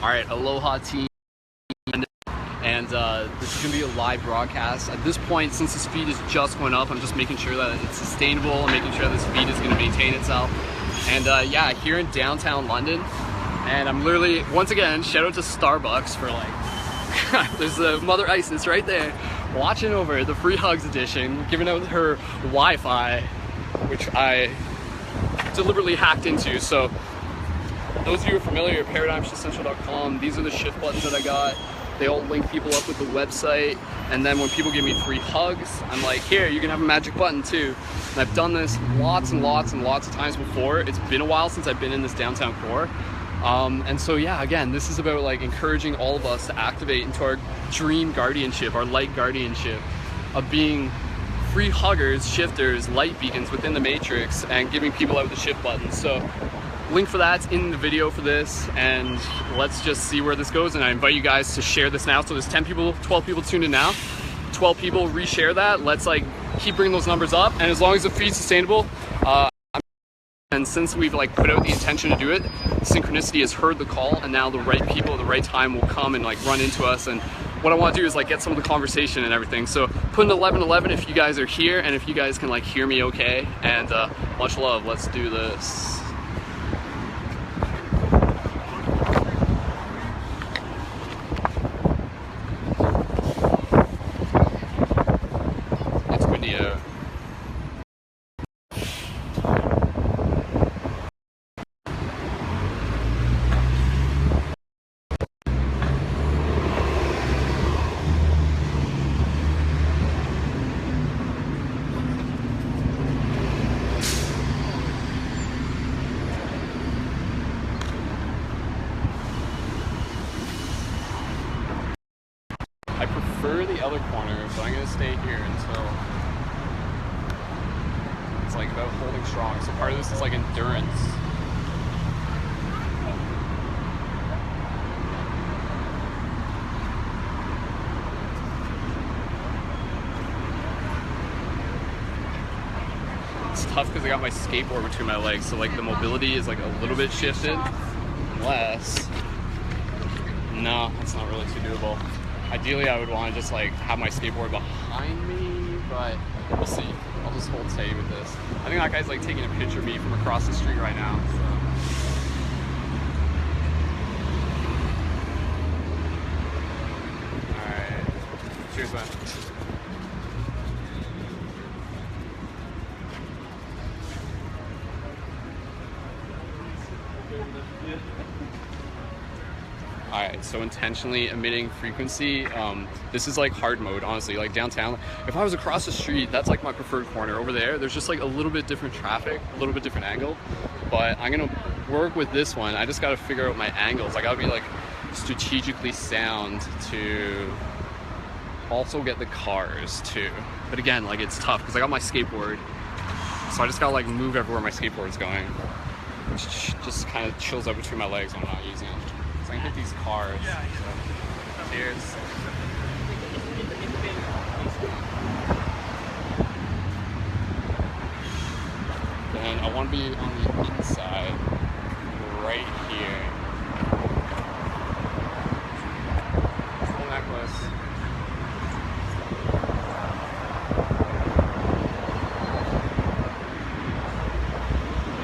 Alright, aloha team, and this is going to be a live broadcast. At this point, since this feed is just going up, I'm just making sure that it's sustainable and making sure this feed is going to maintain itself. And yeah, here in downtown London, and I'm literally, once again, shout out to Starbucks for like, there's Mother Isis right there, watching over the Free Hugs edition, giving out her Wi-Fi, which I deliberately hacked into. So those of you who are familiar, paradigmshiftcentral.com, these are the shift buttons that I got. They all link people up with the website, and then when people give me free hugs, I'm like, here, you can have a magic button too. And I've done this lots and lots and lots of times before. It's been a while since I've been in this downtown core. And so yeah, again, this is about like encouraging all of us to activate into our dream guardianship, our light guardianship of being free huggers, shifters, light beacons within the matrix, and giving people out the shift buttons. So link for that's in the video for this, and let's just see where this goes. And I invite you guys to share this now. So there's 10 people, 12 people tuned in now. 12 people reshare that. Let's like keep bringing those numbers up, and as long as the feed's sustainable, and since we've like put out the intention to do it, synchronicity has heard the call, and now the right people at the right time will come and like run into us. And what I want to do is like get some of the conversation and everything. So put in 1111 if you guys are here, and if you guys can like hear me okay. And much love. Let's do this. I prefer the other corner, but I'm going to stay here until it's like about holding strong. So part of this is like endurance. It's tough because I got my skateboard between my legs, so like the mobility is like a little bit shifted. Unless, no, that's not really too doable. Ideally, I would want to just like have my skateboard behind me, but we'll see. I'll just hold steady with this. I think that guy's like taking a picture of me from across the street right now. So. All right. Cheers, man. Alright, so intentionally emitting frequency, this is like hard mode, honestly, like downtown. If I was across the street, that's like my preferred corner. Over there's just like a little bit different traffic, a little bit different angle, but I'm gonna work with this one. I just gotta figure out my angles. I gotta be like strategically sound to also get the cars too. But again, like it's tough because I got my skateboard, so I just gotta like move everywhere my skateboard's going, which just kind of chills up between my legs when I'm not using it. I can hit these cars. So. Cheers. And I want to be on the inside, right here. Full necklace.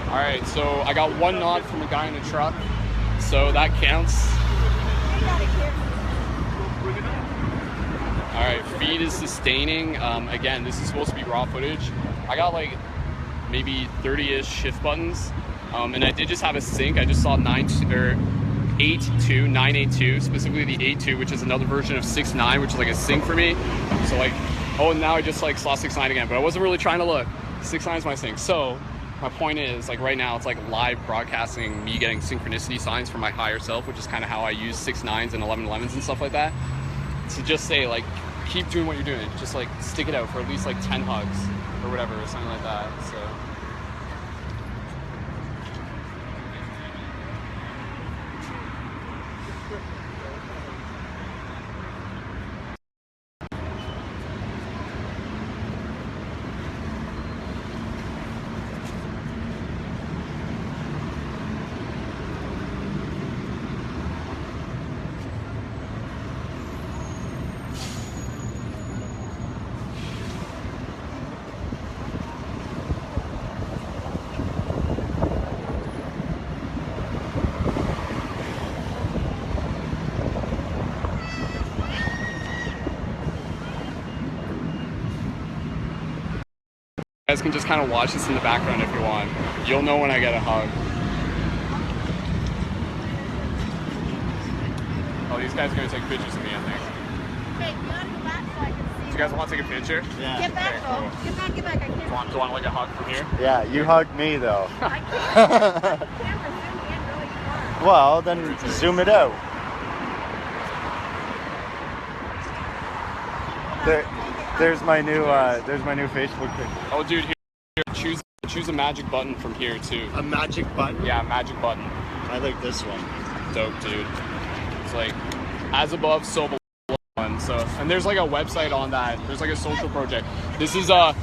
All right, so I got one nod from a guy in a truck. So that counts. Alright, feed is sustaining. Again, this is supposed to be raw footage. I got like maybe 30-ish shift buttons. And I did just have a sync. I just saw 982, specifically the 82, which is another version of 6.9, which is like a sync for me. So like, oh, and now I just like saw 6.9 again, but I wasn't really trying to look. 6.9 is my sync. So my point is, like right now, it's like live broadcasting me getting synchronicity signs from my higher self, which is kind of how I use 6.9s and 11.11s and stuff like that. To just say, like, keep doing what you're doing. Just like stick it out for at least like 10 hugs or whatever, or something like that. So. guys can just kind of watch this in the background if you want. You'll know when I get a hug. Oh, these guys are going to take pictures of me, I think. Hey, you gotta go back so I can see. Do you guys want to take a picture? Yeah. Get back, Okay, though. cool. Get back, I can't. Do you want like a hug from here? Yeah, you hug me though. I can't. The camera's zooming in really far. Well, then zoom it out. There's my new Facebook picture. Oh, dude, here, choose a magic button from here too. A magic button? Yeah, magic button. I like this one. Dope, dude. It's like as above, so below. So, and there's like a website on that. There's like a social project. This is like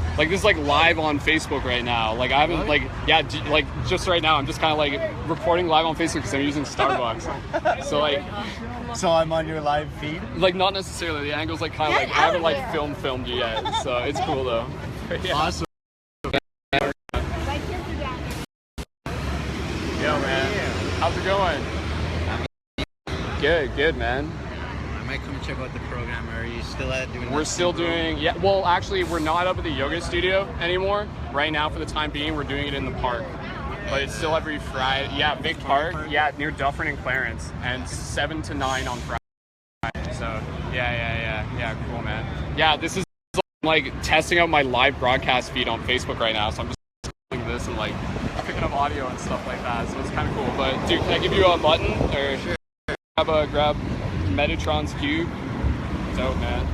live on Facebook right now. Like I haven't like like just right now. I'm just kind of like recording live on Facebook because I'm using Starbucks. So like. So I'm on your live feed? Like not necessarily. The angle's like kind of like I haven't like filmed you yet. So it's cool though. Yeah. Awesome. My kids are down there. Yo, man. How's it going? Good, man. I might come and check out the program. Are you still doing? We're still doing, yeah. Well, actually, we're not up at the yoga studio anymore. Right now, for the time being, we're doing it in the park. But it's still every Friday. Yeah, big park. Yeah, near Dufferin and Clarence, and 7 to 9 on Friday. So yeah, cool, man. Yeah, this is like testing out my live broadcast feed on Facebook right now. So I'm just doing this and like picking up audio and stuff like that. So it's kind of cool. But dude, can I give you a button or Sure. grab Metatron's cube? Dope, man.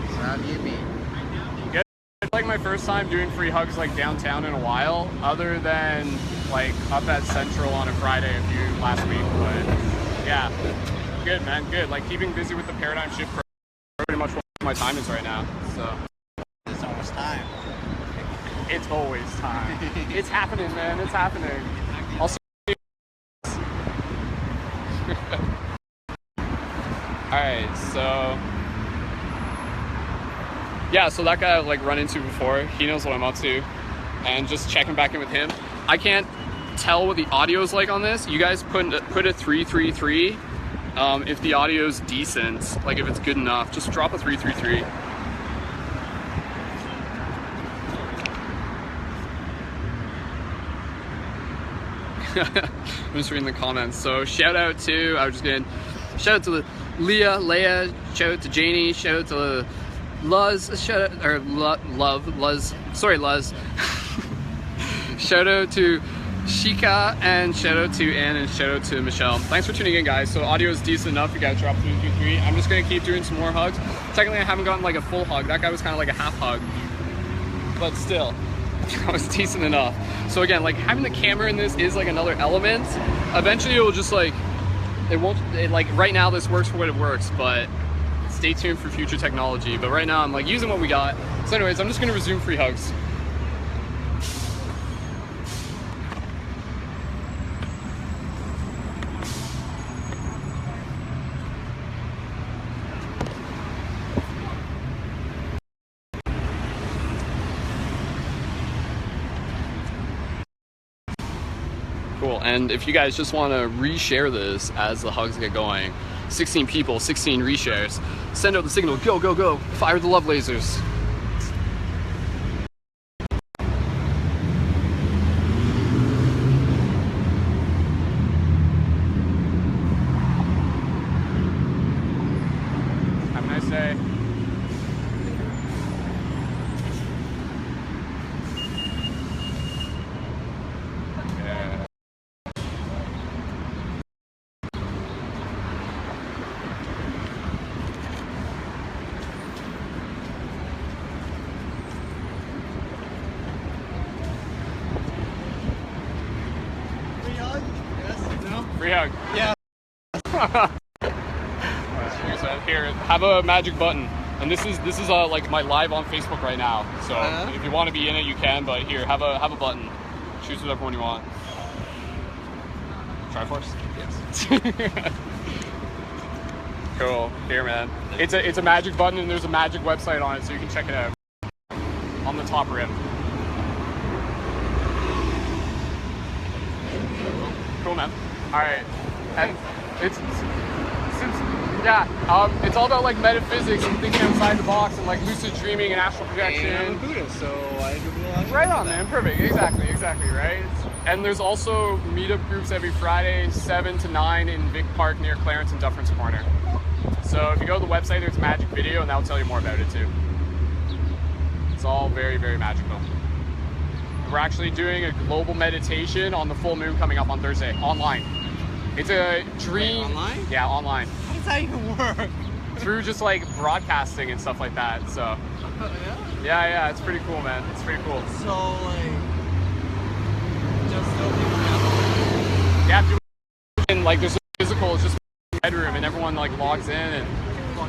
So how do you mean? Good. It's like my first time doing free hugs like downtown in a while, other than like up at Central on a Friday last week. But yeah, good, man. Good. Like keeping busy with the paradigm shift. Pretty much what my time is right now. So It's almost time. it's always time. It's happening, man. It's happening. I'll see you. Alright, so yeah, so that guy I like run into before, he knows what I'm up to, and just checking back in with him. I can't tell what the audio is like on this. You guys put a 333. If the audio is decent, like if it's good enough, just drop a 333. I'm just reading the comments. So shout out to Leah, shout out to Janie, shout out to Luz, shout out, or Luz, sorry Luz. Shout out to Shika, and shout out to Ann, and shout out to Michelle. Thanks for tuning in, guys. So audio is decent enough. You gotta drop 333. I'm just gonna keep doing some more hugs. Technically I haven't gotten like a full hug. That guy was kind of like a half hug, but still. That was decent enough. So again, like having the camera in this is like another element. Eventually it will just like, like right now this works for what it works, but stay tuned for future technology. But right now I'm like using what we got. So anyways, I'm just gonna resume free hugs. Cool, and if you guys just want to reshare this as the hugs get going, 16 people, 16 reshares, send out the signal, go, go, go, fire the love lasers. Have a nice day. Free hug. Yeah. Here, have a magic button, and this is like my live on Facebook right now. So if you want to be in it, you can. But here, have a button. Choose whatever one you want. Triforce. Yes. Cool. Here, man. It's a magic button, and there's a magic website on it, so you can check it out. On the top rim. Cool, man. All right, and it's since Yeah, it's all about like metaphysics and thinking outside the box and like lucid dreaming and astral projection. And I'm a Buddhist, so I do a lot of Right on, man. Perfect. Exactly, right? And there's also meetup groups every Friday, 7 to 9 in Vic Park near Clarence and Dufferin's Corner. So if you go to the website, there's a magic video, and that will tell you more about it too. It's all very, very magical. We're actually doing a global meditation on the full moon coming up on Thursday, online. It's a dream. Wait, online? Yeah, online. How does that even work? Through just like broadcasting and stuff like that. So yeah, it's pretty cool, man. It's pretty cool. So like, just don't Yeah, and like there's a physical, it's just a bedroom, and everyone like logs in, and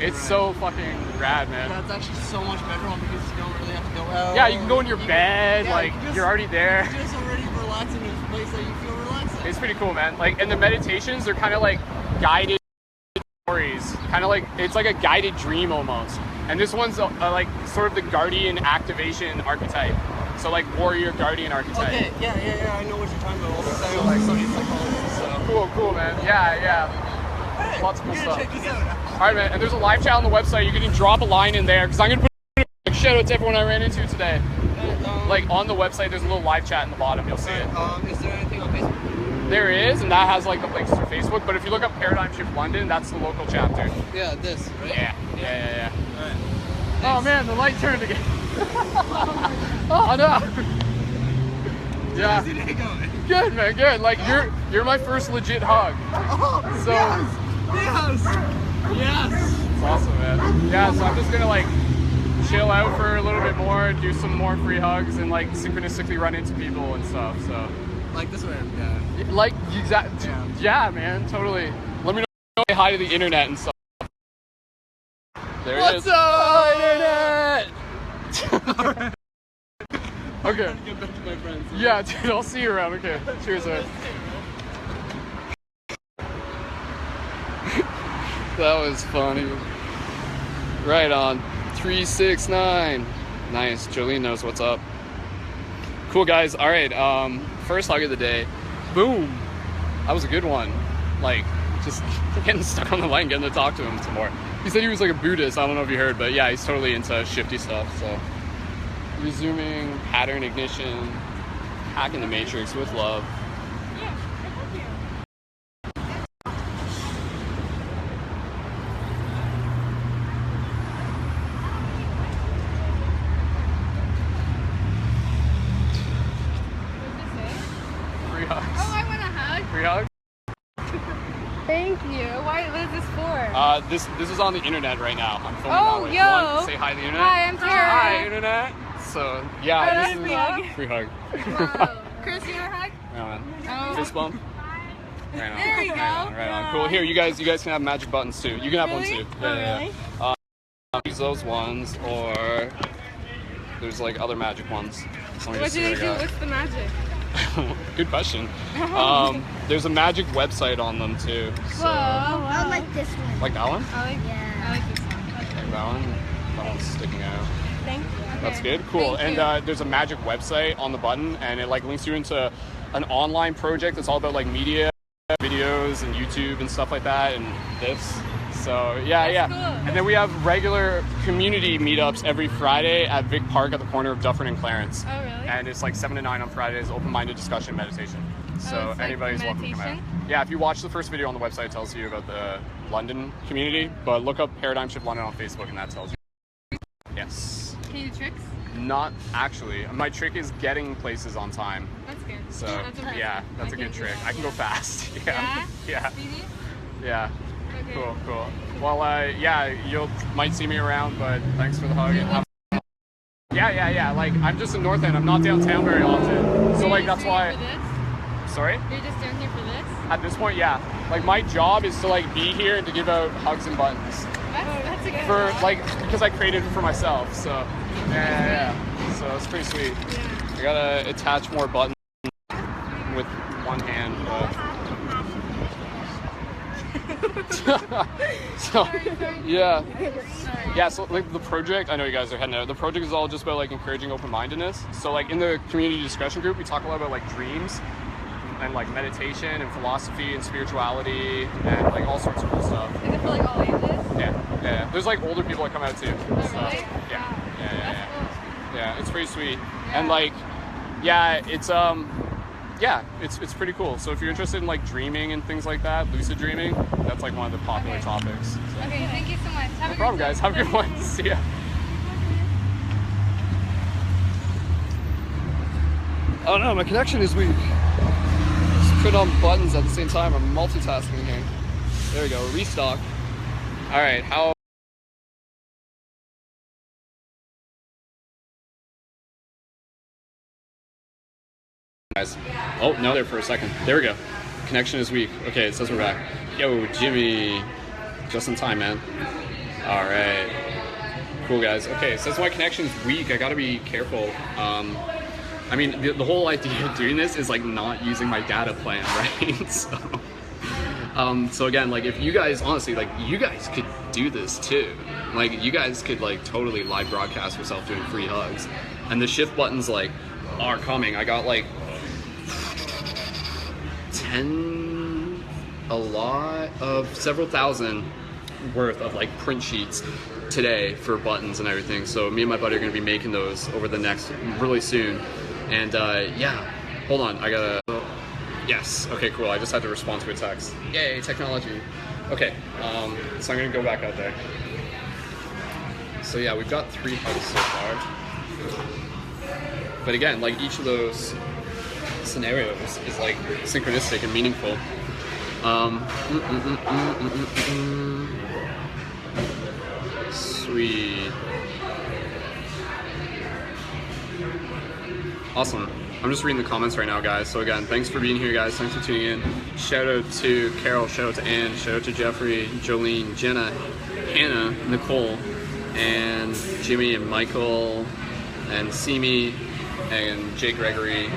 it's so fucking rad, man. That's actually so much better one because you don't really have to go out. Yeah, you can go in your bed, yeah, like just, you're already there. You're just already relaxing in a place that you feel relaxing. It's pretty cool, man. Like, and the meditations, they're kind of like guided stories, kind of like it's like a guided dream almost. And this one's like sort of the guardian activation archetype. So like warrior guardian archetype. Okay, yeah, I know what you're talking about. All this I also study psychology and stuff. Cool, man. Yeah. Hey, Lots of cool stuff. Check this out. All right, man. And there's a live chat on the website. You can drop a line in there because I'm gonna put a shout out to everyone I ran into today. Like on the website, there's a little live chat in the bottom. You'll see it. Is there anything on Facebook? There is, and that has like the links to Facebook. But if you look up Paradigm Shift London, that's the local chapter. Yeah, this, right? Yeah. Alright. Oh man, the light turned again. Oh no. Yeah. How's your day going? Good, man. Good. Like you're my first legit hug. Oh, So yes. it's awesome, man. Yeah. So I'm just gonna like chill out for a little bit more, do some more free hugs, and like synchronistically run into people and stuff. So Like this way, yeah. like yeah, man. Totally. Let me know. Say hi to the internet and stuff. There it is. What's up, internet? Okay. Get back to my friends. Yeah, dude, I'll see you around. Okay. Cheers, man. That was funny. Right on. 369. Nice. Jolene knows what's up. Cool, guys. All right. First hug of the day. Boom. That was a good one. Like, just getting stuck on the line, getting to talk to him some more. He said he was like a Buddhist. I don't know if you heard, but yeah, he's totally into shifty stuff. So, resuming pattern ignition, hacking the matrix with love. Free hugs. Oh, I want a hug. Free hug. Thank you. What is this for? This is on the internet right now. I'm filming Oh, that way. yo. You want to say hi to the internet? Hi, I'm Tara. Hi, internet. So yeah, this Free is hug? free hug. Whoa. Chris, you want a hug? Right on. Oh. Fist bump. Right on. There you go. Right on. Cool. Here, you guys can have magic buttons too. You can have Really? one too. Yeah. Use those ones, or there's like other magic ones. Let me What just do see they what I do? got. What's the magic? Good question. There's a magic website on them too. So, Whoa. I like this one. like that one? I Yeah. like this one. Like that one? That one's sticking out. Thank you. That's Okay. good. Cool. Thank And you. there's a magic website on the button, and it like links you into an online project that's all about like media, videos, and YouTube and stuff like that, and this. So yeah. Cool. And then we have regular community meetups every Friday at Vic Park at the corner of Dufferin and Clarence. Oh, really? And it's like 7 to 9 on Fridays, open-minded discussion, meditation. So it's like anybody's welcome to come out. meditation? Yeah, if you watch the first video on the website, it tells you about the London community, but look up Paradigm Shift London on Facebook and that tells you. Yes. Can you do tricks? Not actually. My trick is getting places on time. That's good. So That's impressive. yeah, that's I a good can't do trick. that, I can go yeah. fast. Yeah? Yeah. Speedy? Yeah. Okay. Cool. Well, yeah, you might see me around, but thanks for the hug. And yeah. Like I'm just in North End. I'm not downtown very often, so like that's why. Sorry. You're just down here for this? At this point, yeah. Like my job is to like be here and to give out hugs and buttons That's a good for one. like because I created it for myself. So yeah. So it's pretty sweet. Yeah. I gotta attach more buttons with one hand, but so yeah. Yeah, so like the project, I know you guys are heading out. The project is all just about like encouraging open-mindedness. So like in the community discussion group, we talk a lot about like dreams and like meditation and philosophy and spirituality and like all sorts of cool stuff. Is it for like all ages? Yeah. There's like older people that come out too. Oh, really? So, yeah. Wow. That's cool. Yeah, it's pretty sweet. Yeah. And like, it's pretty cool. So if you're interested in like dreaming and things like that, lucid dreaming, that's like one of the popular topics. So. Okay, thank you so much. Have No a problem, great guys. day. Have a good one. See ya. Oh no, my connection is weak. Just put on buttons at the same time. I'm multitasking here. There we go. Restock. All right. How? Guys. Oh no, there for a second. There we go. Connection is weak. Okay, it says we're back. Yo, Jimmy. Just in time, man. All right. Cool, guys. Okay, it says my connection is weak. I gotta be careful. I mean, the whole idea of doing this is like not using my data plan, right? So again, like if you guys, honestly, like you guys could do this too. Like you guys could like totally live broadcast yourself doing free hugs. And the shift buttons like are coming. I got like 10, a lot of several thousand worth of like print sheets today for buttons and everything. So me and my buddy are gonna be making those over the next, really soon. And yeah, hold on, I gotta, yes, okay, cool, I just had to respond to a text. Yay, technology. Okay, so I'm gonna go back out there. So yeah, we've got 3 hugs so far. But again, like each of those scenarios is like synchronistic and meaningful. Sweet. Awesome. I'm just reading the comments right now, guys. So again, thanks for being here, guys. Thanks for tuning in. Shout out to Carol, shout out to Ann, shout out to Jeffrey, Jolene, Jenna, Hannah, Nicole, and Jimmy and Michael, and Simi, and Jake Gregory,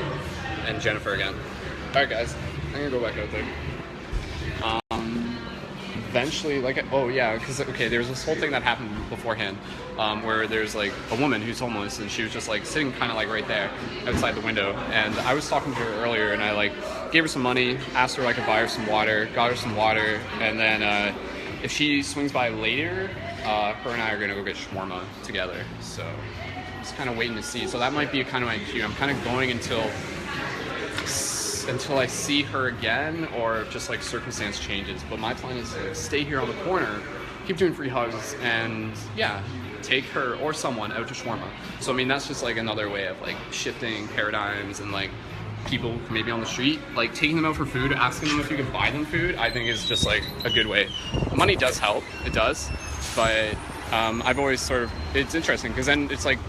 and Jennifer again. All right, guys. I'm gonna go back out there. Eventually, like, oh yeah, because okay, there's this whole thing that happened beforehand, where there's like a woman who's homeless, and she was just like sitting kind of like right there outside the window, and I was talking to her earlier, and I like gave her some money, asked her if I could buy her some water, got her some water, and then if she swings by later, her and I are gonna go get shawarma together. So just kind of waiting to see. So that might be kind of my cue. I'm kind of going until I see her again, or if just like circumstance changes. But my plan is to stay here on the corner, keep doing free hugs, and yeah, take her or someone out to shawarma. So I mean, that's just like another way of like shifting paradigms, and like people maybe on the street, like taking them out for food, asking them if you can buy them food, I think is just like a good way. Money does help, it does, but I've always sort of, it's interesting because then it's like,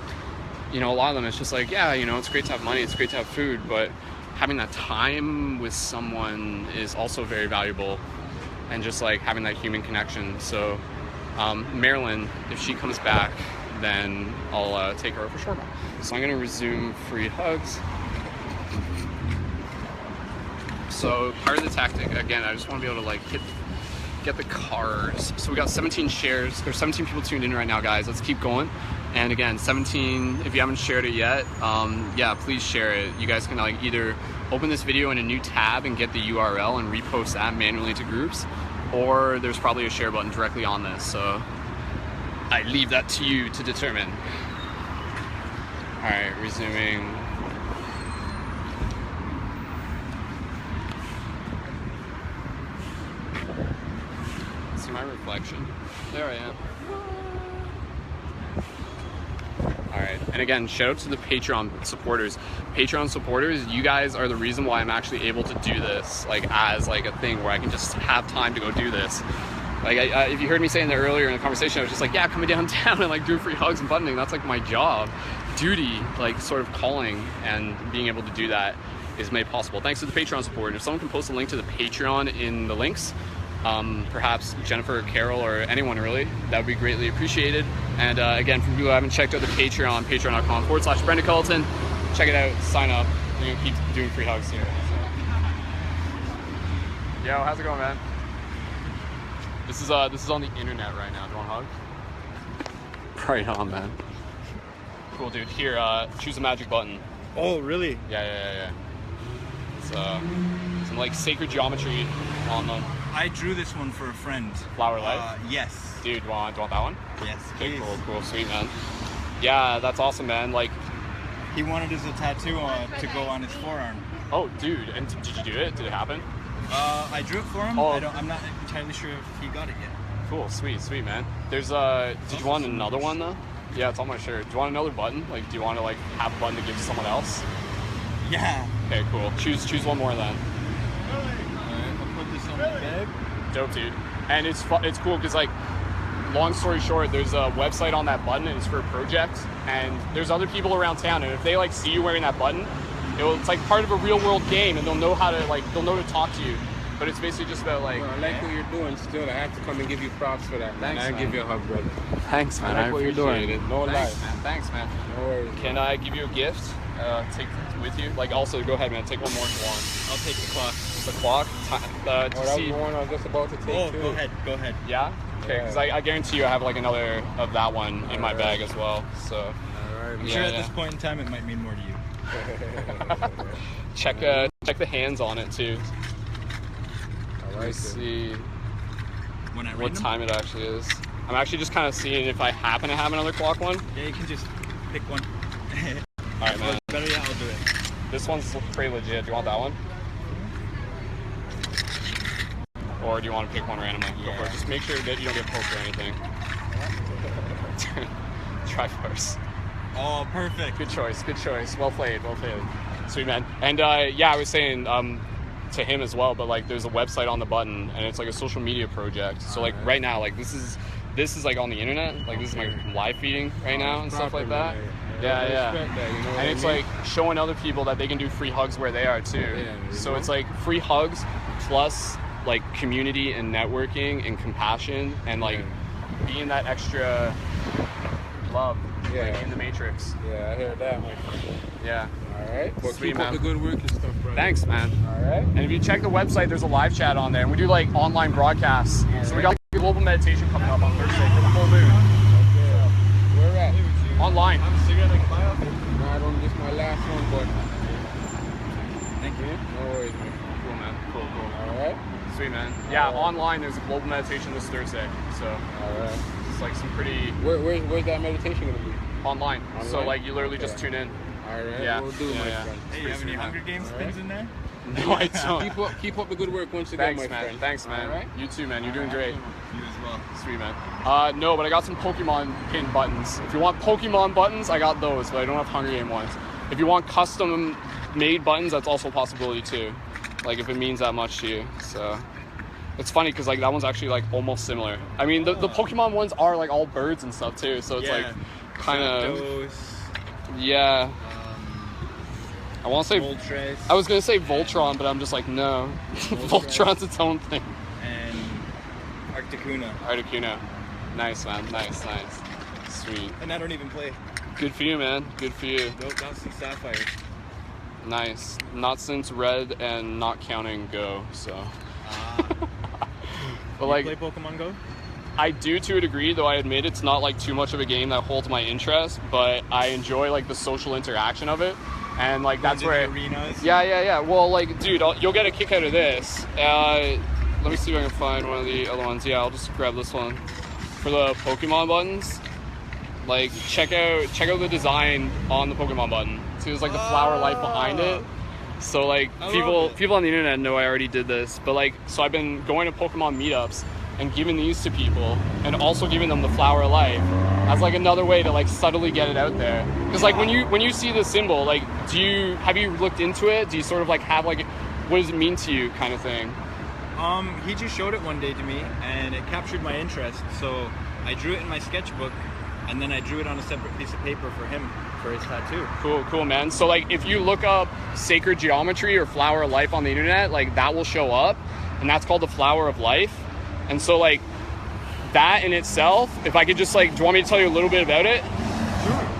you know, a lot of them it's just like, yeah, you know, it's great to have money, it's great to have food, but having that time with someone is also very valuable, and just like having that human connection. So Marilyn, if she comes back, then I'll take her over for shawarma. So I'm gonna resume free hugs. So part of the tactic, again, I just want to be able to like get the cars. So we got 17 shares. There's 17 people tuned in right now, guys. Let's keep going. And again, 17, if you haven't shared it yet, yeah, please share it. You guys can like either open this video in a new tab and get the URL and repost that manually to groups, or there's probably a share button directly on this. So I leave that to you to determine. All right, resuming. See my reflection? There I am. Alright, and again, shout out to the Patreon supporters. Patreon supporters, you guys are the reason why I'm actually able to do this, like, as, like, a thing where I can just have time to go do this. Like, if you heard me saying that earlier in the conversation, I was just like, yeah, coming downtown and, like, do free hugs and buttoning, that's, like, my job. Duty, like, sort of calling, and being able to do that is made possible. Thanks to the Patreon support. If someone can post a link to the Patreon in the links, perhaps Jennifer or Carol or anyone really, that would be greatly appreciated. And again, for people who haven't checked out the Patreon, patreon.com/Brendan Culleton, check it out, sign up. We're gonna keep doing free hugs here. So. Yo, how's it going, man? This is on the internet right now. Do you want a hug? Right on, man. Cool, dude. Here, choose a magic button. Oh, really? Yeah. some like sacred geometry on them. I drew this one for a friend. Flower Life? Yes. Dude, do you want that one? Yes, Okay, please. cool, sweet, man. Yeah, that's awesome, man. Like, He wanted as a tattoo to go on his forearm. oh, dude, and did you do it? Did it happen? I drew it for him. Oh. I'm not entirely sure if he got it yet. Cool, sweet, man. There's did you want another one though? Yeah, it's on my shirt. Do you want another button? Like, do you want to like have a button to give to someone else? Yeah. Okay, cool. Choose one more then. Alright, I'll put this on the bag. Dope, dude. And it's cool because like, long story short, there's a website on that button and it's for a project. And there's other people around town, and if they like see you wearing that button, it's like part of a real world game, and they'll know to talk to you. But it's basically just about like. Well, I like what you're doing. Still, I have to come and give you props for that, man. Thanks, I'll man. give you a hug, brother. Thanks, man. I like what you're doing. appreciate it. No Thanks, lie. man. Thanks, man. No worries. Can I give you a gift? Take it with you. Like, also, go ahead, man. Take one more if you want. I'll take the clock. The clock. Oh, To that was see. the one I was just about to take, Oh, too. go ahead. Yeah. Okay. Because I guarantee you, I have like another of that one in my bag as well. So All right, I'm man. sure Yeah, at this yeah. point in time it might mean more to you. check the hands on it too. I like Let's it. see When I read what them? time it actually is. I'm actually just kind of seeing if I happen to have another clock one. Yeah, you can just pick one. All right, man. Better yet, I'll do it. This one's pretty legit. Do you want that one? Or do you want to pick one randomly? Go for it. Just make sure that you don't get poked or anything. Try first. Oh, perfect. Good choice. Well played. Sweet, man. And yeah, I was saying to him as well, but like there's a website on the button, and it's like a social media project. So like right now, like this is like on the internet. Like this is my live feeding right now and stuff like that. Yeah. Respect that, you know what And I it's mean? like showing other people that they can do free hugs where they are too. Yeah, So it's like free hugs plus like community and networking and compassion and like being that extra love Yeah. like in the Matrix. Yeah, I hear that, my friend. Yeah. All right. Well, Sweet, keep man. up the good work and stuff, brother. Thanks, man. All right. And if you check the website, there's a live chat on there, and we do like online broadcasts. So we got a global meditation coming up on Thursday for the full moon. Okay. Where at? Online. I'm a cigarette I can buy off you? No, I don't. This is my last one, but Thank you. no worries, man. Cool, man. Cool. All right. Sweet, man. Yeah, online there's a global meditation this Thursday. So All right. it's like some pretty Where's that meditation gonna be? online. So Online? like you literally just Okay. tune in. All right. Yeah. We'll do, Yeah, my yeah. friend. Hey, you have any sweet, Hunger man. Games All things right. in there? No, I don't. Keep up the good work once again, Thanks, my man. friend. Thanks, man. All right. You too, man. You're doing great. You as well. Sweet, man. No, but I got some Pokemon pin buttons. If you want Pokemon buttons, I got those, but I don't have Hunger Game ones. If you want custom made buttons, that's also a possibility too. Like if it means that much to you. So it's funny because like that one's actually like almost similar. I mean the Pokemon ones are like all birds and stuff too. So it's like kind of yeah. I want to say Moltres I was gonna say Voltron, but I'm just like no. Voltron's its own thing. and Articuno. Articuno. Nice, man. Nice. Sweet. And I don't even play. Good for you, man. Good for you. Nope, not since Sapphire. Nice. Not since Red and not counting Go, so. But like, You play Pokemon Go? I do to a degree, though I admit it's not like too much of a game that holds my interest, but I enjoy like the social interaction of it. And like that's Going where. to the arenas? Yeah. Well, like, dude, you'll get a kick out of this. Let me see if I can find one of the other ones. Yeah, I'll just grab this one. For the Pokemon buttons, like check out the design on the Pokemon button. See, there's like the flower light behind it. So like I love it. people on the internet know I already did this, but like so I've been going to Pokemon meetups and giving these to people, and also giving them the flower of life as like another way to like subtly get it out there. Because like when you see the symbol, like have you looked into it? Do you sort of like have like what does it mean to you kind of thing? He just showed it one day to me, and it captured my interest. So I drew it in my sketchbook, and then I drew it on a separate piece of paper for him for his tattoo. Cool, man. So like if you look up sacred geometry or flower of life on the internet, like that will show up, and that's called the flower of life. And so like that in itself, if I could just like, do you want me to tell you a little bit about it?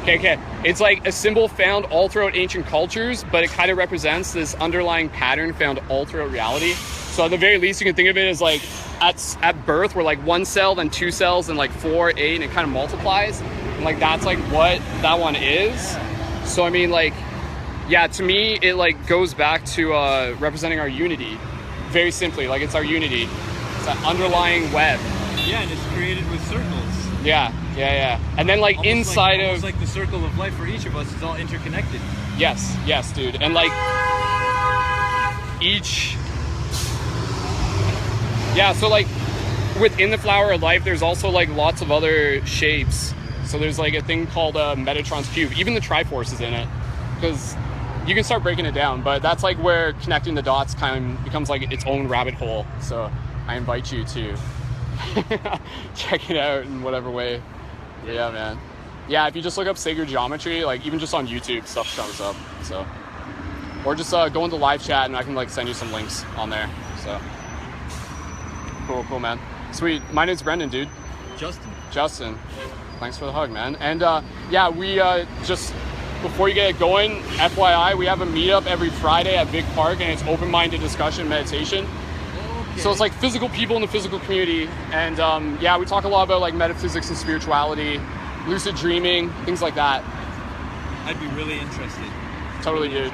Okay. It's like a symbol found all throughout ancient cultures, but it kind of represents this underlying pattern found all throughout reality. So at the very least, you can think of it as like at birth, we're like 1 cell, then 2 cells, and like 4, 8, and it kind of multiplies. And like that's like what that one is. So I mean, like, Yeah, to me, it like goes back to representing our unity. Very simply, like it's our unity. It's that underlying web. Yeah, and it's created with circles. Yeah. And then like Almost like the circle of life for each of us is all interconnected. Yes, dude. And like so like within the flower of life, there's also like lots of other shapes. So there's like a thing called Metatron's cube. Even the Triforce is in it, because you can start breaking it down. But that's like where connecting the dots kind of becomes like its own rabbit hole. So I invite you to check it out in whatever way. Yeah, man. Yeah, if you just look up sacred geometry, like even just on YouTube, stuff comes up. So, or just go into live chat and I can like send you some links on there. So, cool, man. Sweet. My name's Brendan, dude. Justin. Thanks for the hug, man. And we just before you get it going, FYI, we have a meetup every Friday at Big Park, and it's open-minded discussion meditation. So it's like physical people in the physical community, and we talk a lot about like metaphysics and spirituality, lucid dreaming, things like that. I'd be really interested. Totally, dude.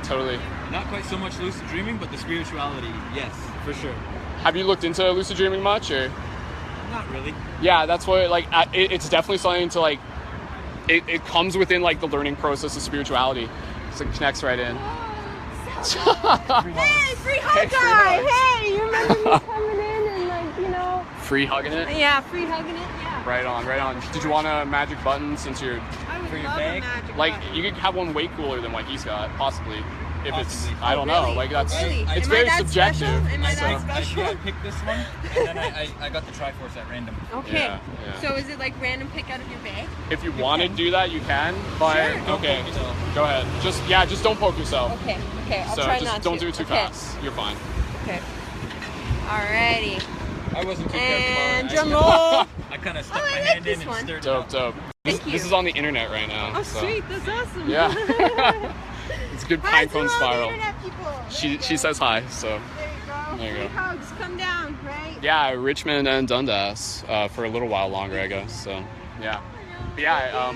Totally. Not quite so much lucid dreaming, but the spirituality, yes, for sure. Have you looked into lucid dreaming much, or? Not really. Yeah, that's what like it's definitely something to like. It comes within like the learning process of spirituality. So it connects right in. Hey, free hug guy! Hey, you remember me coming in and like, you know... Free hugging it? Yeah, free hugging it, yeah. Right on. Did you want a magic button since you're... I would for your love bag? a magic Like, button. you could have one way cooler than what he's got, possibly. If it's... Possibly. I don't know, Really? like that's... Really? It's Am I very that subjective. special? Am I so- that special? I picked this one, and then I got the Triforce at random. Okay. Yeah. So is it like random pick out of your bag? If you want to do that, you can, but... Sure. Okay, Don't poke yourself. go ahead. Just don't poke yourself. Okay, I'll So try just not don't to. do it too Okay. fast. You're fine. Okay. Alrighty. I wasn't too And careful. drum roll. I kind of stuck Oh, I my like hand this in and one. stirred it Dope. up. This you. is on the internet right now. Oh, so. sweet. That's awesome. Yeah. It's a good Hi pine to cone all the spiral. internet people. There She you she go. says hi, so... There you go. There you Free go. hugs. Come down, right? Yeah, Richmond and Dundas for a little while longer, I guess. So, yeah. But yeah,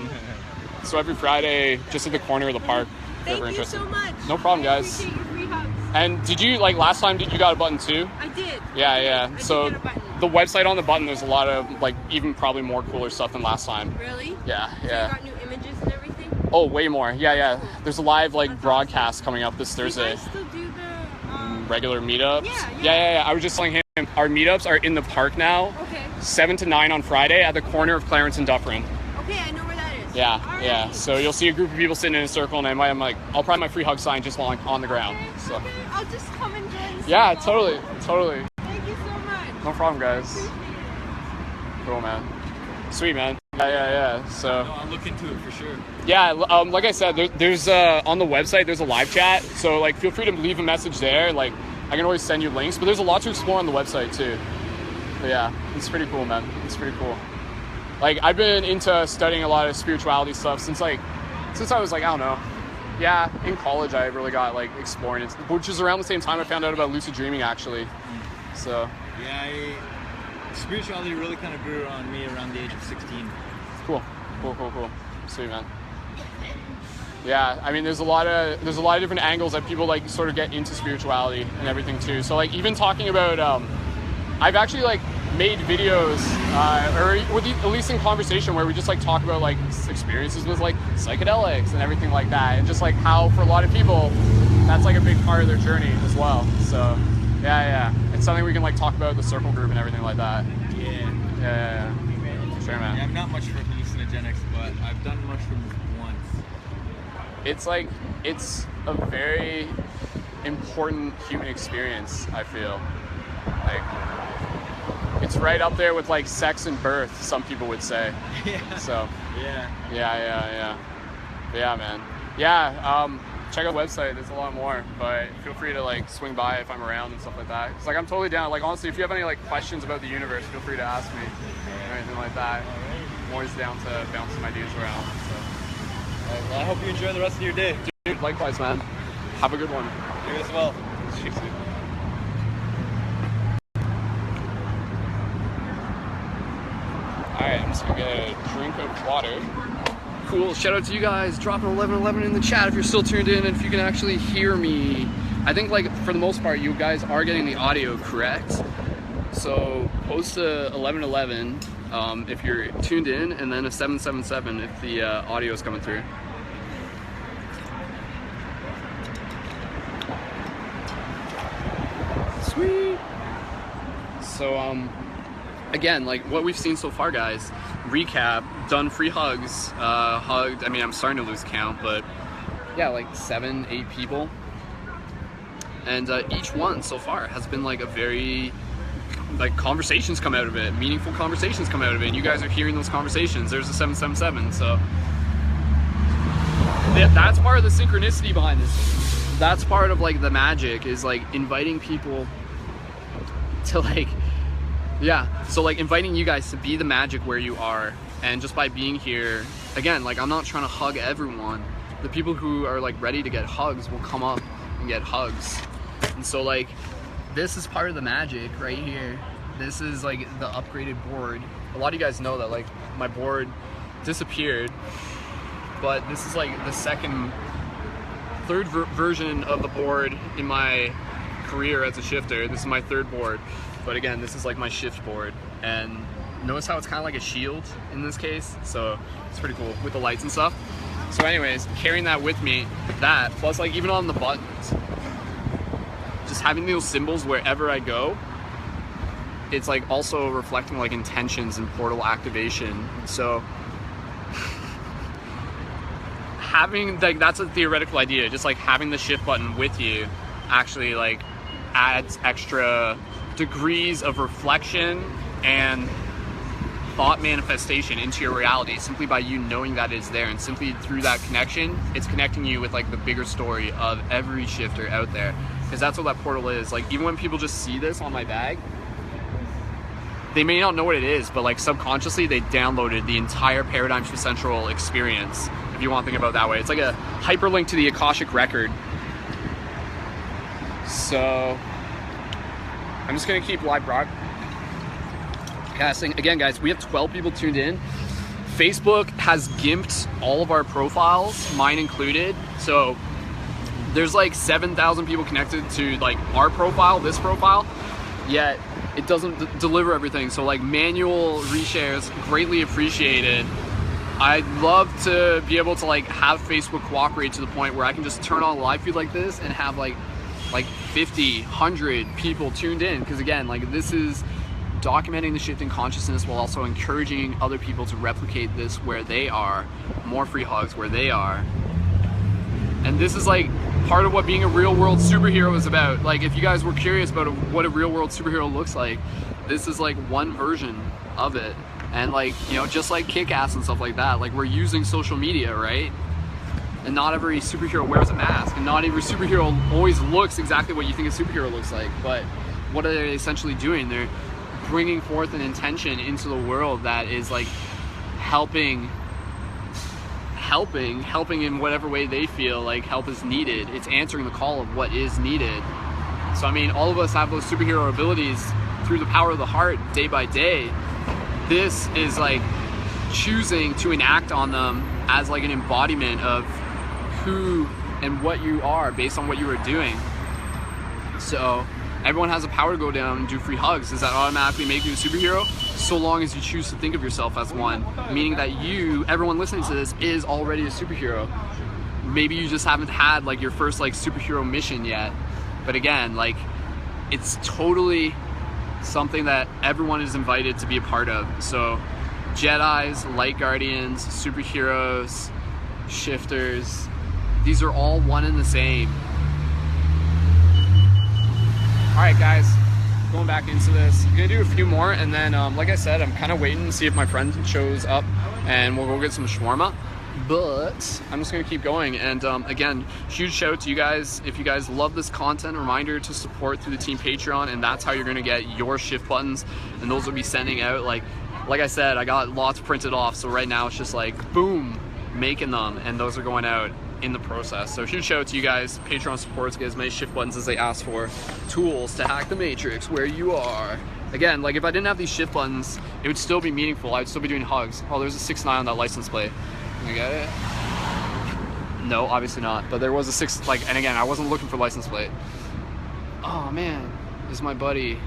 so every Friday, just at the corner of the park, if you're Thank ever you interested. so much. No problem, I guys. appreciate your free hugs. And did you, like, last time, you got a button too? I did. Yeah. I did So get a button. the website on the button, there's a lot of, like, even probably more cooler stuff than last time. Really? Yeah. So you got new images and everything? Oh, way more. Yeah. There's a live, like, broadcast coming up this Thursday. You guys still do the... Regular meetups. Yeah. I was just telling him, our meetups are in the park now. Okay. 7 to 9 on Friday at the corner of Clarence and Dufferin. Okay, I know where that is. Yeah. Alright. So you'll see a group of people sitting in a circle, and I'm like, I'll probably my free hug sign just while I'm on the ground. Okay, So. okay. I'll just come and join the Yeah, circle. totally. Thank you so much. No problem, guys. Appreciate it. Cool, man. Sweet, man. Yeah. So. No, I'll look into it for sure. Yeah, like I said, there's on the website there's a live chat, so like feel free to leave a message there. Like I can always send you links, but there's a lot to explore on the website too. But yeah, it's pretty cool, man. It's pretty cool. Like I've been into studying a lot of spirituality stuff since I was like, I don't know. Yeah, in college I really got like exploring it, which is around the same time I found out about lucid dreaming actually. So Yeah, spirituality really kind of grew on me around the age of 16. cool. Sweet, man. Yeah, I mean, there's a lot of different angles that people like sort of get into spirituality and everything too. So like even talking about, I've actually like made videos, or with at least in conversation where we just like talk about like experiences with like psychedelics and everything like that, and just like how for a lot of people that's like a big part of their journey as well. So yeah, it's something we can like talk about with the circle group and everything like that. Yeah. Sure, man. Yeah, I'm not much for hallucinogenics, but I've done mushrooms once. It's like, it's a very important human experience, I feel. Like, it's right up there with like sex and birth, some people would say. Yeah. So, Yeah. yeah, man. Yeah, check out the website, there's a lot more, but feel free to like swing by if I'm around and stuff like that. It's like, I'm totally down. Like, honestly, if you have any like questions about the universe, feel free to ask me or anything like that. I'm always down to bounce some ideas around, so. Well, I hope you enjoy the rest of your day. Dude, likewise, man. Have a good one. You as well. Alright, I'm just gonna get a drink of water. Cool. Shout out to you guys. Dropping 1111 in the chat if you're still tuned in and if you can actually hear me. I think like for the most part you guys are getting the audio correct. So post a 1111 if you're tuned in, and then a 777 if the audio is coming through. Sweet. So again, like what we've seen so far, guys. Recap: done free hugs. Hugged. I mean, I'm starting to lose count, but yeah, like 7-8 people. And each one so far has been like a very, like, conversations come out of it, meaningful conversations come out of it, and you guys are hearing those conversations. There's a 777, so that's part of the synchronicity behind this. That's part of like the magic, is like inviting people to like, yeah, so like inviting you guys to be the magic where you are. And just by being here, again, like I'm not trying to hug everyone. The people who are like ready to get hugs will come up and get hugs. And so like this is part of the magic right here. This is like the upgraded board. A lot of you guys know that like my board disappeared, but this is like the third version of the board in my career as a shifter. This is my third board, but again, this is like my shift board. And notice how it's kind of like a shield in this case, so it's pretty cool with the lights and stuff. So anyways, carrying that with me, that plus like even on the buttons, just having those symbols wherever I go, it's like also reflecting like intentions and portal activation. So having like, that's a theoretical idea, just like having the shift button with you actually like adds extra degrees of reflection and thought manifestation into your reality, simply by you knowing that it's there, and simply through that connection, it's connecting you with like the bigger story of every shifter out there. Because that's what that portal is. Like even when people just see this on my bag, they may not know what it is, but like subconsciously they downloaded the entire Paradigm Shift Central experience, if you want to think about it that way. It's like a hyperlink to the Akashic record. So I'm just gonna keep live broadcasting. Again, guys, we have 12 people tuned in. Facebook has gimped all of our profiles, mine included. So there's like 7,000 people connected to like our profile, this profile, yet it doesn't deliver everything. So like manual reshares, greatly appreciated. I'd love to be able to like have Facebook cooperate to the point where I can just turn on a live feed like this and have like 50, 100 people tuned in. Because again, like this is documenting the shift in consciousness while also encouraging other people to replicate this where they are. More free hugs where they are. And this is like part of what being a real world superhero is about. Like if you guys were curious about what a real world superhero looks like, this is like one version of it. And like, you know, just like Kick-Ass and stuff like that, like we're using social media, right? And not every superhero wears a mask, and not every superhero always looks exactly what you think a superhero looks like. But what are they essentially doing? They're bringing forth an intention into the world that is like helping in whatever way they feel like help is needed. It's answering the call of what is needed. So I mean, all of us have those superhero abilities through the power of the heart day by day. This is like choosing to enact on them as like an embodiment of who and what you are based on what you are doing. So everyone has the power to go down and do free hugs. Does that automatically make you a superhero? So long as you choose to think of yourself as one, meaning that you, everyone listening to this, is already a superhero. Maybe you just haven't had like your first like superhero mission yet. But again, like it's totally something that everyone is invited to be a part of. So Jedis, Light Guardians, superheroes, shifters, these are all one and the same. All right, guys, going back into this. I'm gonna do a few more, and then like I said, I'm kind of waiting to see if my friend shows up and we'll go get some shawarma. But I'm just gonna keep going. And again, huge shout out to you guys. If you guys love this content, reminder to support through the team Patreon, and that's how you're gonna get your shift buttons, and those will be sending out like I said, I got lots printed off, so right now it's just like boom, making them, and those are going out in the process. So huge shout out to you guys. Patreon supports, get as many shift buttons as they ask for. Tools to hack the matrix where you are. Again, like if I didn't have these shift buttons, it would still be meaningful. I would still be doing hugs. Oh, there's a 6.9 on that license plate. Can I get it? No, obviously not. But there was a 6, like, and again, I wasn't looking for license plate. Oh man, this is my buddy.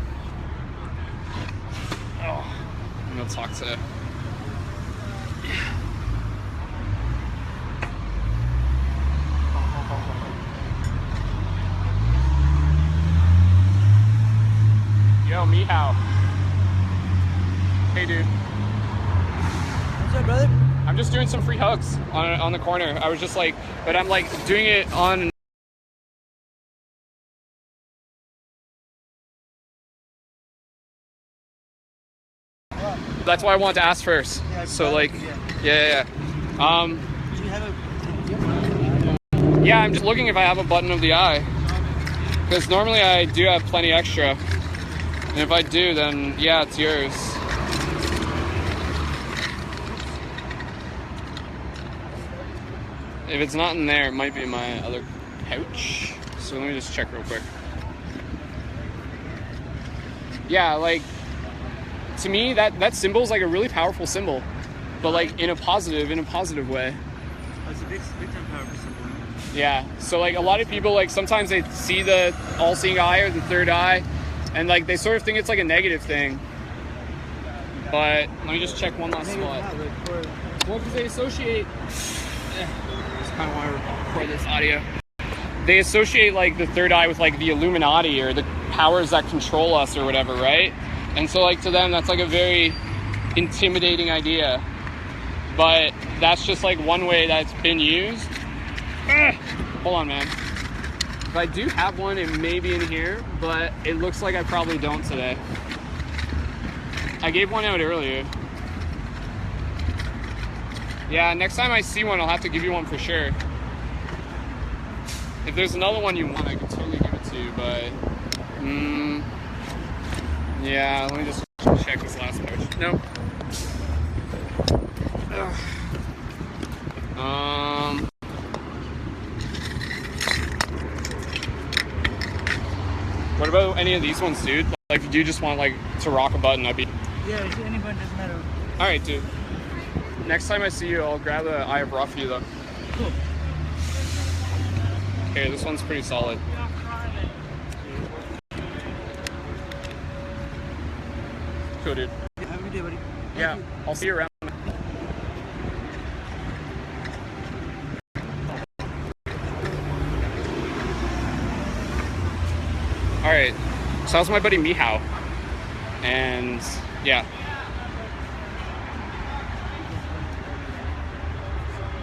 Oh, I'm gonna talk to. Yo, Mihao. Hey, dude. What's up, brother? I'm just doing some free hugs on the corner. I was just like, but I'm like doing it on. That's why I wanted to ask first. Yeah, So like, yeah. Do you have a... Yeah, I'm just looking if I have a button of the eye. Because normally I do have plenty extra. And if I do, then yeah, it's yours. If it's not in there, it might be in my other pouch. So let me just check real quick. Yeah, like, to me, that symbol is like a really powerful symbol. But like in a positive way. It's a big time powerful symbol. Yeah, so like a lot of people, like sometimes they see the all-seeing eye or the third eye, and like they sort of think it's like a negative thing. But let me just check one last spot. Well, because they associate, that's kind of why I record this audio. They associate like the third eye with like the Illuminati or the powers that control us or whatever, right? And so like to them, that's like a very intimidating idea. But that's just like one way that's been used. Hold on, man. If I do have one, it may be in here, but it looks like I probably don't today. I gave one out earlier. Yeah, next time I see one, I'll have to give you one for sure. If there's another one you want, I could totally give it to you, but... yeah, let me just check this last pouch. No. What about any of these ones, dude? Like, if you just want like to rock a button, I'd be... Yeah, anybody doesn't matter. Alright, dude. Next time I see you, I'll grab the Eye of Ra for you, though. Cool. Okay, this one's pretty solid. Cool, dude. Have a good day, buddy. Yeah, I'll see you around. Alright, so that was my buddy Mihao. And yeah.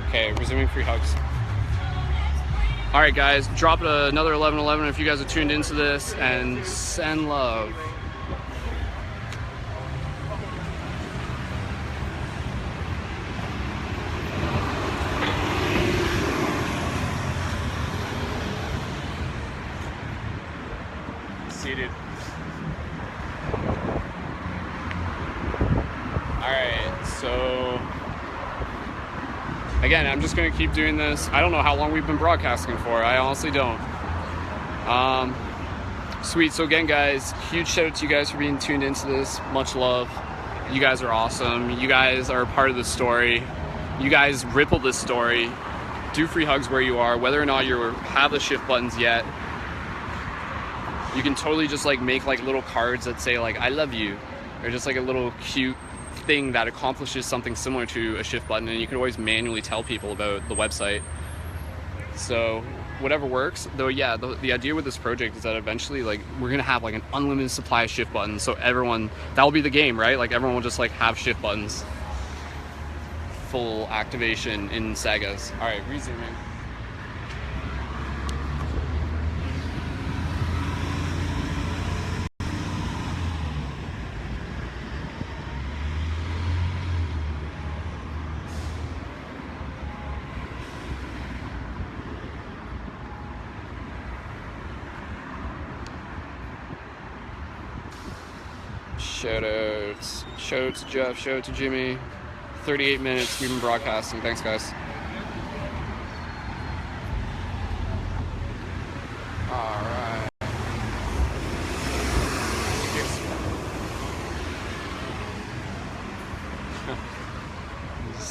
Okay, resuming free hugs. Alright guys, drop another 1111 if you guys are tuned into this, and send love. Seated. Alright, so again, I'm just gonna keep doing this. I don't know how long we've been broadcasting for. I honestly don't. Sweet. So again, guys, huge shout out to you guys for being tuned into this. Much love. You guys are awesome. You guys are a part of the story. You guys ripple this story. Do free hugs where you are, whether or not you have the shift buttons yet. You can totally just like make like little cards that say like I love you, or just like a little cute thing that accomplishes something similar to a shift button, and you can always manually tell people about the website. So whatever works. Though yeah, the idea with this project is that eventually like we're gonna have like an unlimited supply of shift buttons, so everyone, that will be the game, right? Like everyone will just like have shift buttons. Full activation in sagas. Alright, resuming. Shoutouts. Shout out to Jeff, shout out to Jimmy. 38 minutes we've been broadcasting. Thanks, guys. Alright.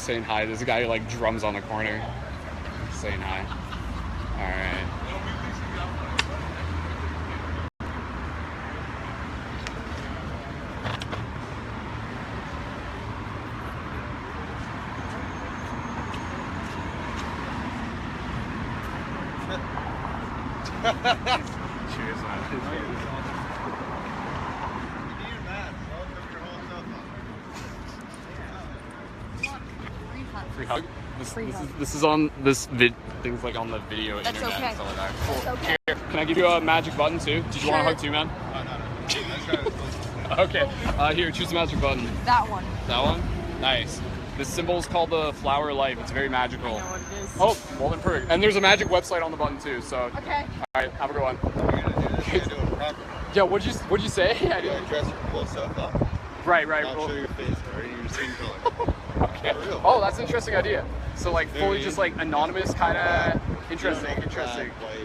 saying hi. There's a guy who like drums on the corner. Saying hi. All right. Cheers, man. Free hug. This is on this things like on the video That's internet okay. and stuff like that. Cool. That's okay. Here, can I give you a magic button too? Did you want a hug too, man? Okay. Here, choose the magic button. That one. That one? Nice. This symbol is called the flower of life. It's very magical. I know what it is. Oh, well then perfect. And there's a magic website on the button too. So. Okay. All right. Have a good one. You're gonna do this. You're gonna do it properly. Yeah. What'd you say? I You didn't. gotta dress your cool stuff up. Right. Not Well, show your face or your skin color. okay. For real. Oh, that's an interesting idea. So like There fully you just go. like anonymous kind of interesting. You don't have Interesting. black,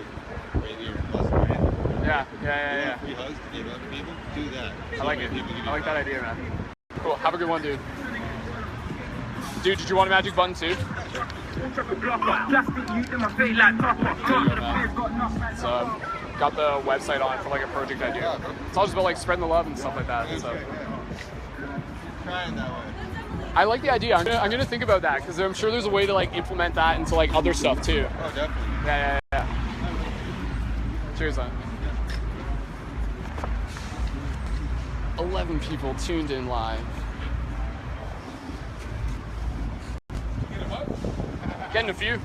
white, radiator, plus, right? Yeah. You Yeah. want free hugs to give other people? Do that. I like it. I like that idea, man. Cool. Have a good one, dude. Dude, did you want a magic button too? So, got the website on it for like a project I do. It's all just about like spreading the love and stuff like that. So, Trying that way. I like the idea. I'm gonna think about that because I'm sure there's a way to like implement that into like other stuff too. Oh, definitely. Yeah. Cheers, man. 11 people tuned in live. Getting a few.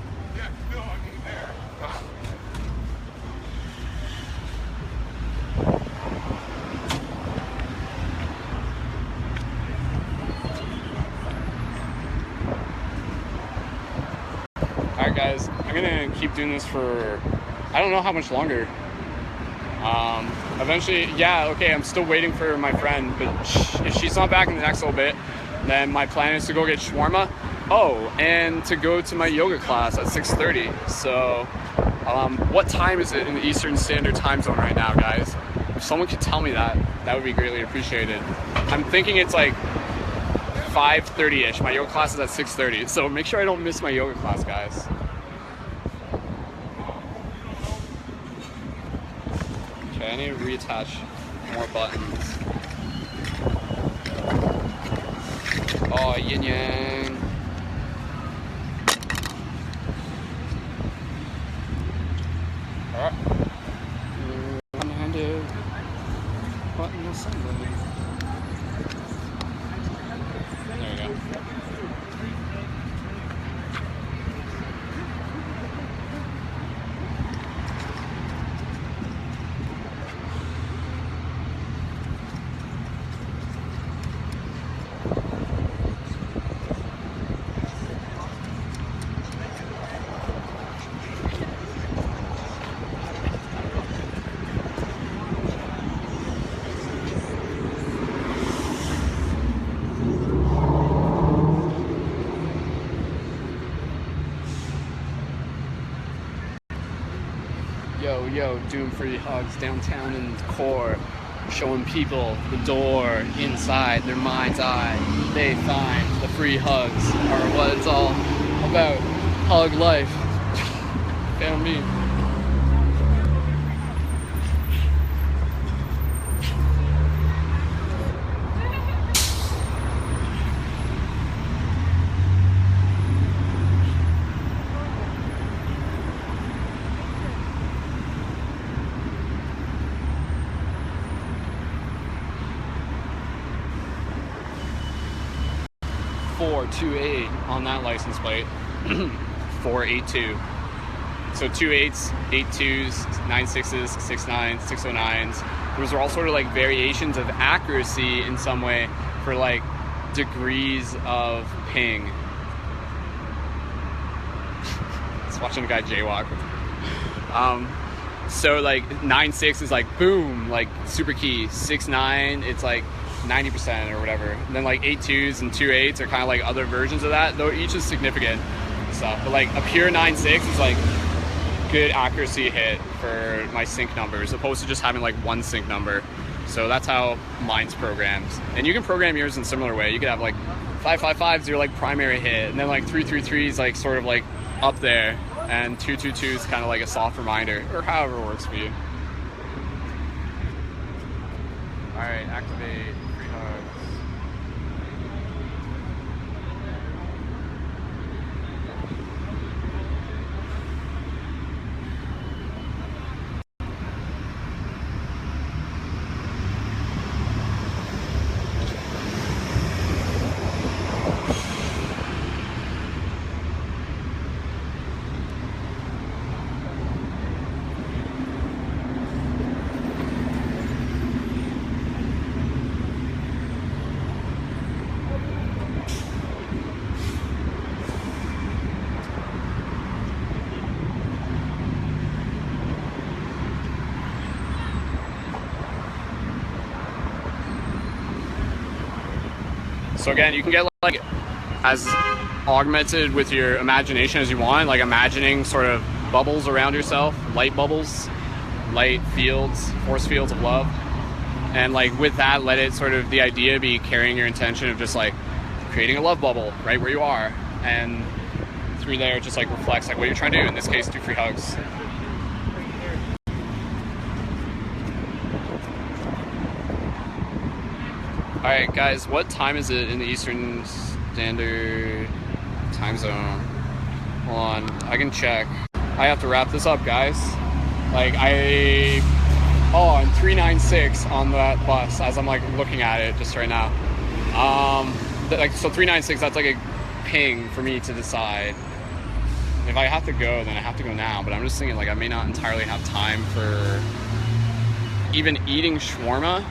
Alright guys, I'm gonna keep doing this for I don't know how much longer. Eventually, yeah, okay, I'm still waiting for my friend, but if she's not back in the next little bit, then my plan is to go get shawarma. Oh, and to go to my yoga class at 6:30. So, what time is it in the Eastern Standard Time Zone right now, guys? If someone could tell me that, that would be greatly appreciated. I'm thinking it's like 5:30ish. My yoga class is at 6:30, so make sure I don't miss my yoga class, guys. Okay, I need to reattach more buttons. Oh, yin yang. Alright. One-handed button assembly. There we go. Yo, doing free hugs downtown in the core, showing people the door inside their mind's eye. They find the free hugs are what it's all about. Hug life. Found me. .428 on that license plate. 482. So 2.8s, 8.2s, 9.6s, 6.9s, 6.09s. Those are all sort of like variations of accuracy in some way for like degrees of ping. Just watching a guy jaywalk. So like 9.6 is like boom, like super key. 6.9, it's like 90% or whatever. And then like 8.2s and 2.8s are kind of like other versions of that, though each is significant stuff. But like a pure 9.6 is like good accuracy hit for my sync number as opposed to just having like one sync number. So that's how mine's programmed. And you can program yours in a similar way. You could have like 555 is your like primary hit, and then like 333 is like sort of like up there, and 222 is kind of like a soft reminder, or however it works for you. All right, activate 3 hugs. So again, you can get like as augmented with your imagination as you want, like imagining sort of bubbles around yourself, light bubbles, light fields, force fields of love. And like with that, let it sort of, the idea be carrying your intention of just like creating a love bubble right where you are. And through there, it just like reflects like what you're trying to do. In this case, do free hugs. All right, guys, what time is it in the Eastern Standard Time Zone? Hold on, I can check. I have to wrap this up, guys. Like I'm 396 on that bus as I'm like looking at it just right now. So 396, that's like a ping for me to decide. If I have to go, then I have to go now, but I'm just thinking like I may not entirely have time for even eating shawarma.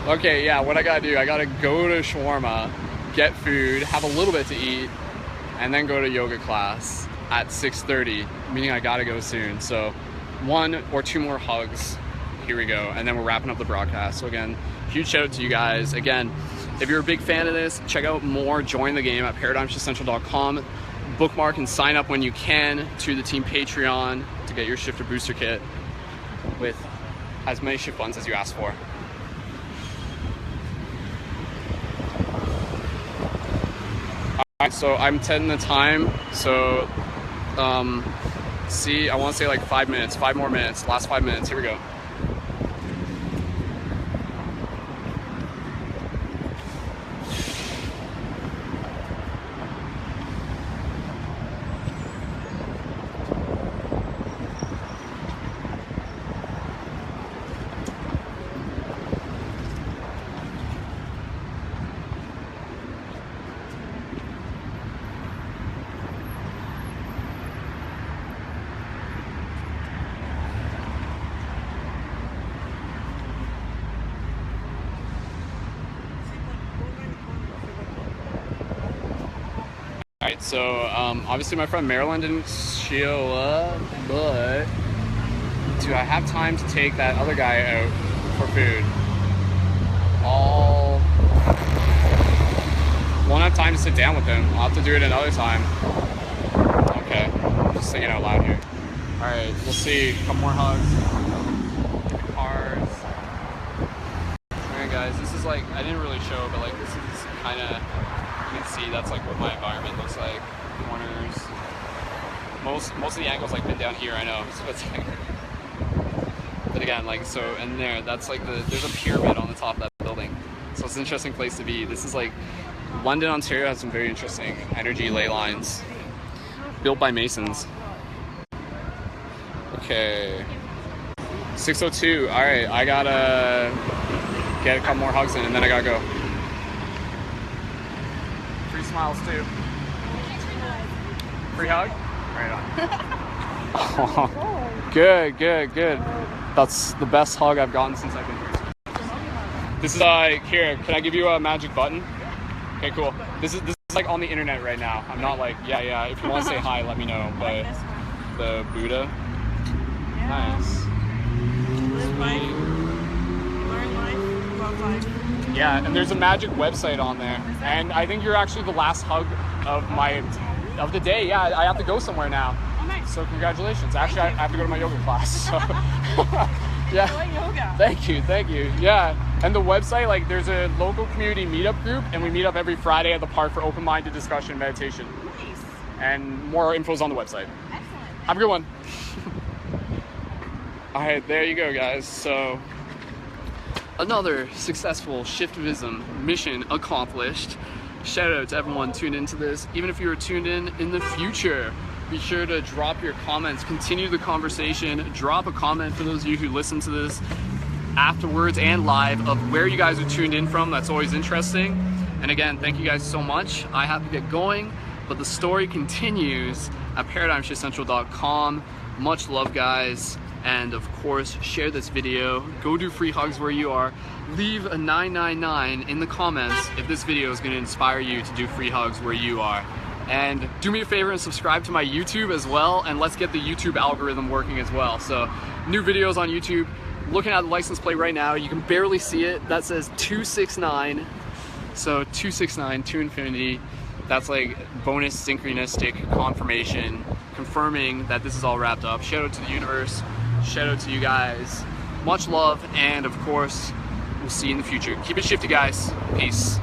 Okay, yeah, what I gotta do, I gotta go to shawarma, get food, have a little bit to eat, and then go to yoga class at 6:30, meaning I gotta go soon. So 1 or 2 more hugs, here we go, and then we're wrapping up the broadcast. So again, huge shout out to you guys. Again, if you're a big fan of this, check out more, join the game at paradigmshiftcentral.com. Bookmark and sign up when you can to the team Patreon to get your Shifter Booster Kit with as many shift buttons as you ask for. Alright, so I'm 10 the time, so I want to say like 5 minutes, 5 more minutes, last 5 minutes, here we go. Alright, so obviously my friend Marilyn didn't show up, but do I have time to take that other guy out for food? Won't have time to sit down with him. I'll have to do it another time. Okay, I'm just thinking out loud here. Alright, we'll see. A couple more hugs. Cars. Alright guys, this is like, I didn't really show, but like this is kind of, you can see that's like what my environment looks like. Corners. Most of the angles like been down here, I know. So it's like, but again, like, so, and that's like there's a pyramid on the top of that building. So it's an interesting place to be. This is like, London, Ontario has some very interesting energy ley lines built by Masons. Okay. 6:02. All right, I gotta get a couple more hugs in, and then I gotta go. Free smiles too. Free hug? Right on. Good. That's the best hug I've gotten since I've been here. This is here. Can I give you a magic button? Okay, cool. This is like on the internet right now. I'm not like yeah. If you want to say hi, let me know. But the Buddha. Yeah. Nice. Learn life, love life. Yeah, and there's a magic website on there, and I think you're actually the last hug of the day. Yeah, I have to go somewhere now. Oh, nice. So congratulations. Actually, I have to go to my yoga class. So yeah. Enjoy yoga. Thank you. Yeah. And the website, like, there's a local community meetup group, and we meet up every Friday at the park for open-minded discussion and meditation. Nice. And more info's on the website. Excellent. Have a good one. All right, there you go, guys. So another successful Shiftivism mission accomplished. Shout out to everyone tuned into this. Even if you were tuned in the future, be sure to drop your comments, continue the conversation, drop a comment for those of you who listen to this afterwards and live of where you guys are tuned in from. That's always interesting. And again, thank you guys so much. I have to get going, but the story continues at ParadigmShiftCentral.com. Much love, guys. And of course, share this video. Go do free hugs where you are. Leave a 999 in the comments if this video is going to inspire you to do free hugs where you are. And do me a favor and subscribe to my YouTube as well, and let's get the YouTube algorithm working as well. So new videos on YouTube. Looking at the license plate right now, you can barely see it. That says 269. So 269 to infinity. That's like bonus synchronistic confirmation, confirming that this is all wrapped up. Shout out to the universe. Shout out to you guys. Much love, and of course, we'll see you in the future. Keep it shifty, guys. Peace.